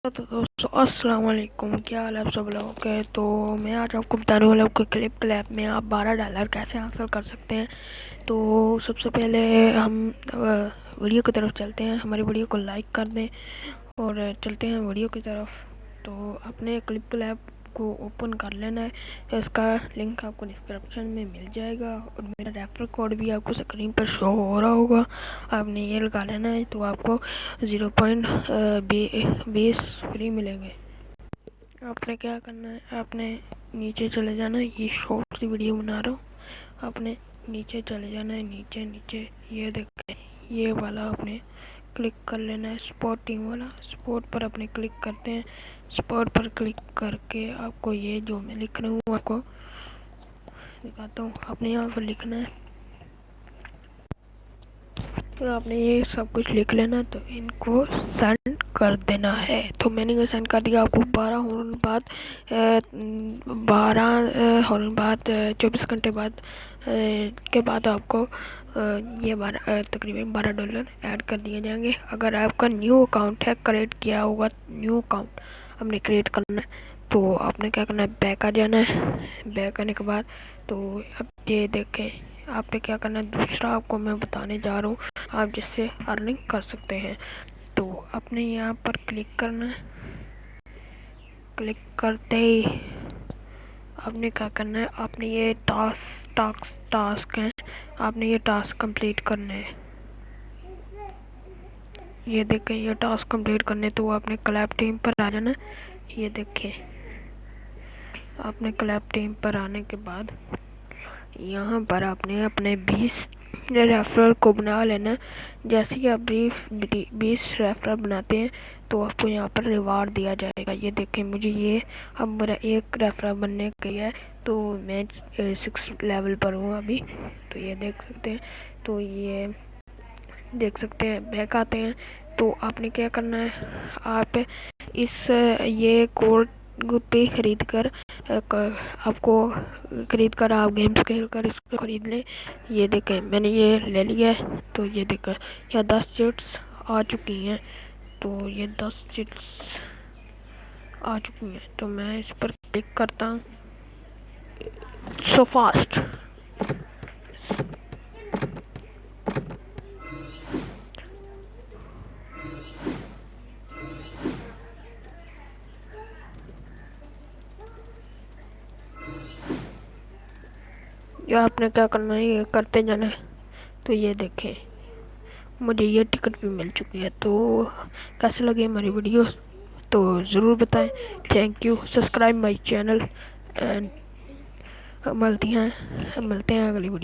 तो दोस्तों अस्सलाम वालेकुम, क्या हाल है आप सब लोगों के। तो मैं आज आपको बताने वाला हूँ कि क्लिप क्लैप में आप $12 कैसे हासिल कर सकते हैं। तो सबसे पहले हम वीडियो की तरफ चलते हैं। हमारी वीडियो को लाइक कर दें और चलते हैं वीडियो की तरफ। तो अपने क्लिप क्लैप को ओपन कर लेना है। इसका लिंक आपको डिस्क्रिप्शन में मिल जाएगा और मेरा रेफरल कोड भी आपको स्क्रीन पर शो हो रहा होगा। आपने ये लगा लेना है तो आपको 0.20 फ्री मिलेंगे। आपने क्या करना है, आपने नीचे चले जाना है। ये शॉर्ट सी वीडियो बना रहा हूँ। आपने नीचे चले जाना है, नीचे नीचे ये देखें, ये वाला आपने क्लिक कर लेना है, स्पॉट टीम वाला। स्पॉट पर अपने क्लिक करते हैं। स्पॉट पर क्लिक करके आपको ये जो मैं लिख रहा हूँ आपको दिखाता हूँ। आपने यहाँ पर लिखना है, तो आपने ये सब कुछ लिख लेना, तो इनको सेंड कर देना है। तो मैंने ये सेंड कर दिया। आपको 24 घंटे बाद के बाद आपको ये तकरीबन $12 ऐड कर दिए जाएंगे। अगर आपका न्यू अकाउंट है, क्रिएट किया होगा, न्यू अकाउंट हमने क्रिएट करना है, तो आपने क्या करना है, बैक आ जाना है। बैक आने के बाद तो अब ये देखें, आपने क्या करना है, दूसरा आपको मैं बताने जा रहा हूँ आप जिससे अर्निंग कर सकते हैं। तो आपने यहाँ पर क्लिक करना है। क्लिक करते ही आपने क्या करना है, आपने ये टास्क हैं, आपने ये टास्क कंप्लीट करने हैं। ये देखें, ये टास्क कंप्लीट करने, तो आपने क्लैप टीम पर आ जाना। ये देखें, आपने क्लैप टीम पर आने के बाद यहाँ पर आपने अपने 20 रेफरल को बना लेना। जैसे कि आप 20 रेफरल बनाते हैं तो आपको यहाँ पर रिवार्ड दिया जाएगा। ये देखें, मुझे ये अब मेरा एक रेफरल बनने गया है, तो मैं 6 लेवल पर हूँ अभी। तो ये देख सकते हैं, तो ये देख सकते हैं, बैक आते हैं। तो आपने क्या करना है, आप इस ये कोड पे खरीद कर आपको खरीद कर आप गेम्स खेल कर इसको खरीद लें। ये देखें, मैंने ये ले लिया है। तो ये देखें, यह 10 चिट्स आ चुकी हैं। तो ये 10 चिट्स आ चुकी हैं, तो मैं इस पर क्लिक करता हूँ। So fast. ये आपने क्या करना है, ये करते जाना है। तो ये देखें, मुझे ये टिकट भी मिल चुकी है। तो कैसे लगे हमारी वीडियो तो ज़रूर बताएं। Thank you, subscribe my channel and मिलते हैं अगली वीडियो।